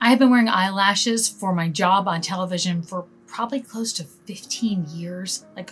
I have been wearing eyelashes for my job on television for probably close to 15 years, like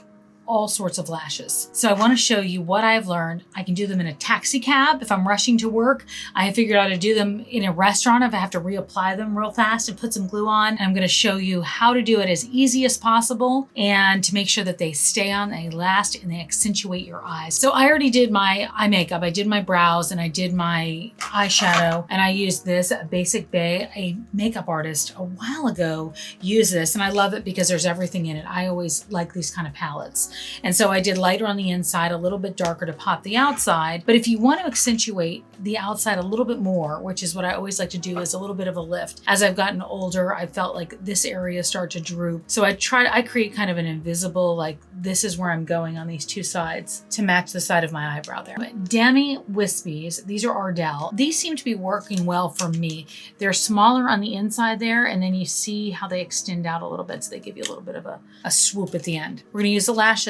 all sorts of lashes. So I want to show you what I've learned. I can do them in a taxi cab if I'm rushing to work. I have figured out how to do them in a restaurant if I have to reapply them real fast and put some glue on. And I'm going to show you how to do it as easy as possible and to make sure that they stay on, they last, and they accentuate your eyes. So I already did my eye makeup. I did my brows and I did my eyeshadow, and I used this Basic Bay. A makeup artist a while ago used this, and I love it because there's everything in it. I always like these kind of palettes. And so I did lighter on the inside, a little bit darker to pop the outside. But if you want to accentuate the outside a little bit more, which is what I always like to do, is a little bit of a lift. As I've gotten older, I felt like this area start to droop. So I create kind of an invisible, like this is where I'm going on these two sides to match the side of my eyebrow there. Demi Wispies, these are Ardell. These seem to be working well for me. They're smaller on the inside there, and then you see how they extend out a little bit. So they give you a little bit of a swoop at the end. We're gonna use the lashes.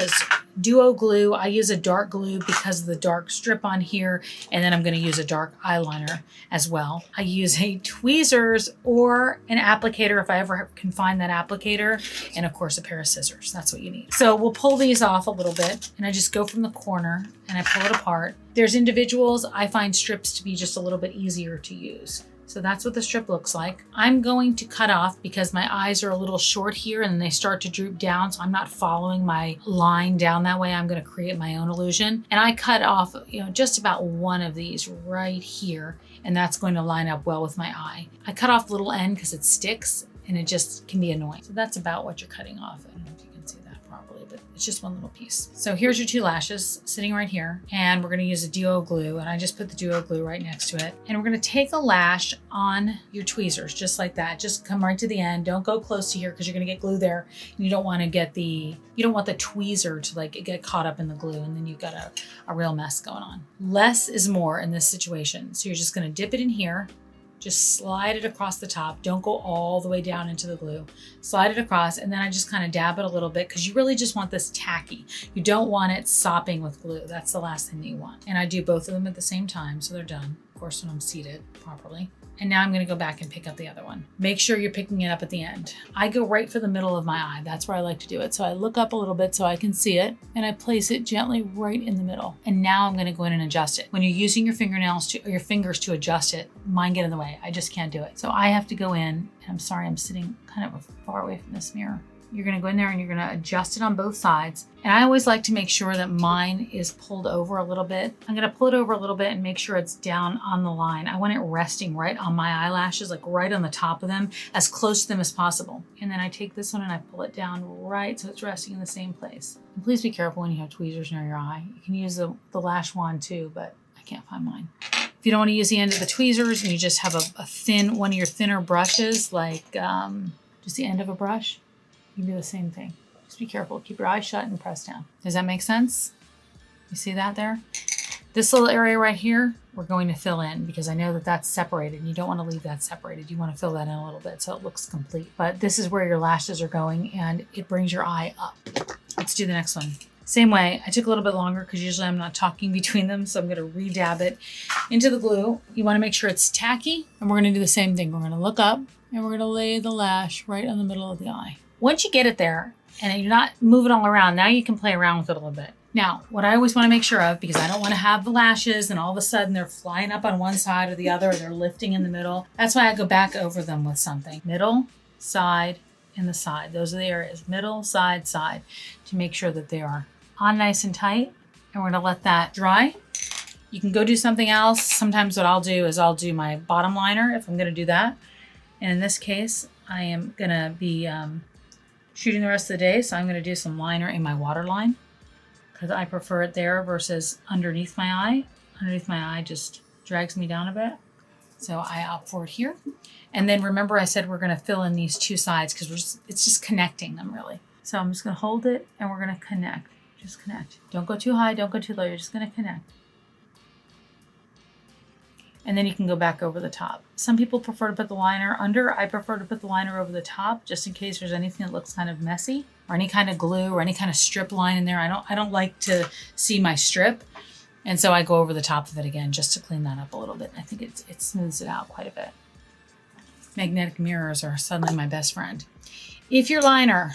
Duo glue. I use a dark glue because of the dark strip on here, and then I'm going to use a dark eyeliner as well. I use a tweezers or an applicator if I ever can find that applicator, and of course a pair of scissors. That's what you need. So we'll pull these off a little bit, and I just go from the corner and I pull it apart. There's individuals. I find strips to be just a little bit easier to use. So that's what the strip looks like. I'm going to cut off because my eyes are a little short here and they start to droop down. So I'm not following my line down that way. I'm going to create my own illusion. And I cut off, just about one of these right here. And that's going to line up well with my eye. I cut off the little end because it sticks and it just can be annoying. So that's about what you're cutting off. I don't know if you can see that properly, but it's just one little piece. So here's your two lashes sitting right here, and we're going to use a duo glue, and I just put the duo glue right next to it. And we're going to take a lash on your tweezers just like that. Just come right to the end. Don't go close to here because you're going to get glue there, and you don't want to get you don't want the tweezer to like get caught up in the glue, and then you've got a real mess going on. Less is more in this situation. So you're just going to dip it in here. Just slide it across the top. Don't go all the way down into the glue. Slide it across, and then I just kind of dab it a little bit because you really just want this tacky. You don't want it sopping with glue. That's the last thing that you want. And I do both of them at the same time, so they're done. Of course, when I'm seated properly. And now I'm going to go back and pick up the other one. Make sure you're picking it up at the end. I go right for the middle of my eye. That's where I like to do it. So I look up a little bit so I can see it, and I place it gently right in the middle. And now I'm going to go in and adjust it. When you're using your fingernails or your fingers to adjust it, mine get in the way. I just can't do it. So I have to go in, and I'm sorry, I'm sitting kind of far away from this mirror. You're going to go in there and you're going to adjust it on both sides. And I always like to make sure that mine is pulled over a little bit. I'm going to pull it over a little bit and make sure it's down on the line. I want it resting right on my eyelashes, like right on the top of them, as close to them as possible. And then I take this one and I pull it down right so it's resting in the same place. And please be careful when you have tweezers near your eye. You can use the lash wand too, but I can't find mine. If you don't want to use the end of the tweezers and you just have one of your thinner brushes, like just the end of a brush, you can do the same thing. Just be careful. Keep your eyes shut and press down. Does that make sense? You see that there? This little area right here, we're going to fill in because I know that that's separated. You don't want to leave that separated. You want to fill that in a little bit so it looks complete. But this is where your lashes are going, and it brings your eye up. Let's do the next one. Same way. I took a little bit longer because usually I'm not talking between them, so I'm going to re-dab it into the glue. You want to make sure it's tacky, and we're going to do the same thing. We're going to look up, and we're going to lay the lash right on the middle of the eye. Once you get it there and you're not moving all around, now you can play around with it a little bit. Now, what I always want to make sure of, because I don't want to have the lashes and all of a sudden they're flying up on one side or the other, or they're lifting in the middle. That's why I go back over them with something. Middle, side, and the side. Those are the areas. Middle, side, side, to make sure that they are on nice and tight. And we're going to let that dry. You can go do something else. Sometimes what I'll do is I'll do my bottom liner if I'm going to do that. And in this case, I am going to be shooting the rest of the day, so I'm going to do some liner in my waterline because I prefer it there versus underneath my eye. Underneath my eye just drags me down a bit, so I opt for it here. And then remember I said we're going to fill in these two sides because it's just connecting them really. So I'm just going to hold it and we're going to connect. Just connect. Don't go too high, don't go too low. You're just going to connect. And then you can go back over the top. Some people prefer to put the liner under. I prefer to put the liner over the top just in case there's anything that looks kind of messy or any kind of glue or any kind of strip line in there. I don't like to see my strip. And so I go over the top of it again just to clean that up a little bit. I think it smooths it out quite a bit. Magnetic mirrors are suddenly my best friend. If your liner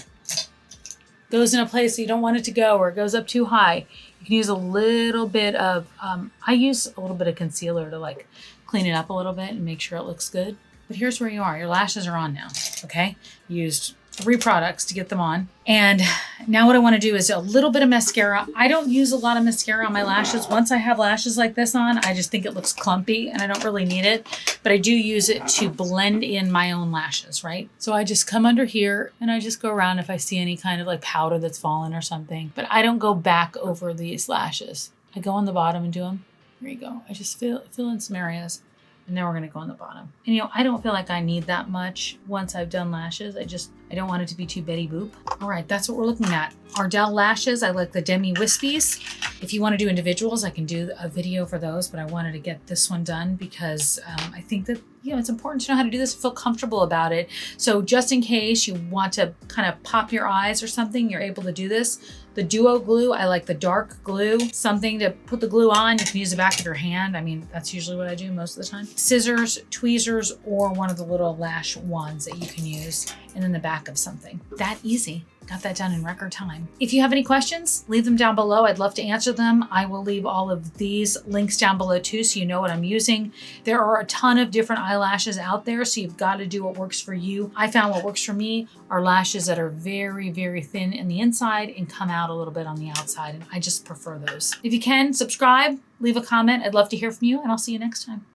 goes in a place that you don't want it to go, or it goes up too high, you can use a little bit of, I use a little bit of concealer to like clean it up a little bit and make sure it looks good. But here's where you are. Your lashes are on now, okay? You used 3 products to get them on. And now what I want to do is a little bit of mascara. I don't use a lot of mascara on my lashes. Once I have lashes like this on, I just think it looks clumpy and I don't really need it. But I do use it to blend in my own lashes, right? So I just come under here and I just go around if I see any kind of like powder that's fallen or something. But I don't go back over these lashes. I go on the bottom and do them. Here you go. I just fill in some areas. And now we're going to go on the bottom. And I don't feel like I need that much once I've done lashes. I don't want it to be too Betty Boop. All right, that's what we're looking at. Ardell lashes, I like the Demi Wispies. If you want to do individuals, I can do a video for those, but I wanted to get this one done because I think that, it's important to know how to do this and feel comfortable about it. So just in case you want to kind of pop your eyes or something, you're able to do this. The Duo glue, I like the dark glue, something to put the glue on. You can use the back of your hand. I mean, that's usually what I do most of the time. Scissors, tweezers, or one of the little lash wands that you can use, and then the back of something. That easy. Got that done in record time. If you have any questions, leave them down below. I'd love to answer them. I will leave all of these links down below too, so you know what I'm using. There are a ton of different eyelashes out there, so you've got to do what works for you. I found what works for me are lashes that are very, very thin in the inside and come out a little bit on the outside, and I just prefer those. If you can, subscribe, leave a comment. I'd love to hear from you, and I'll see you next time.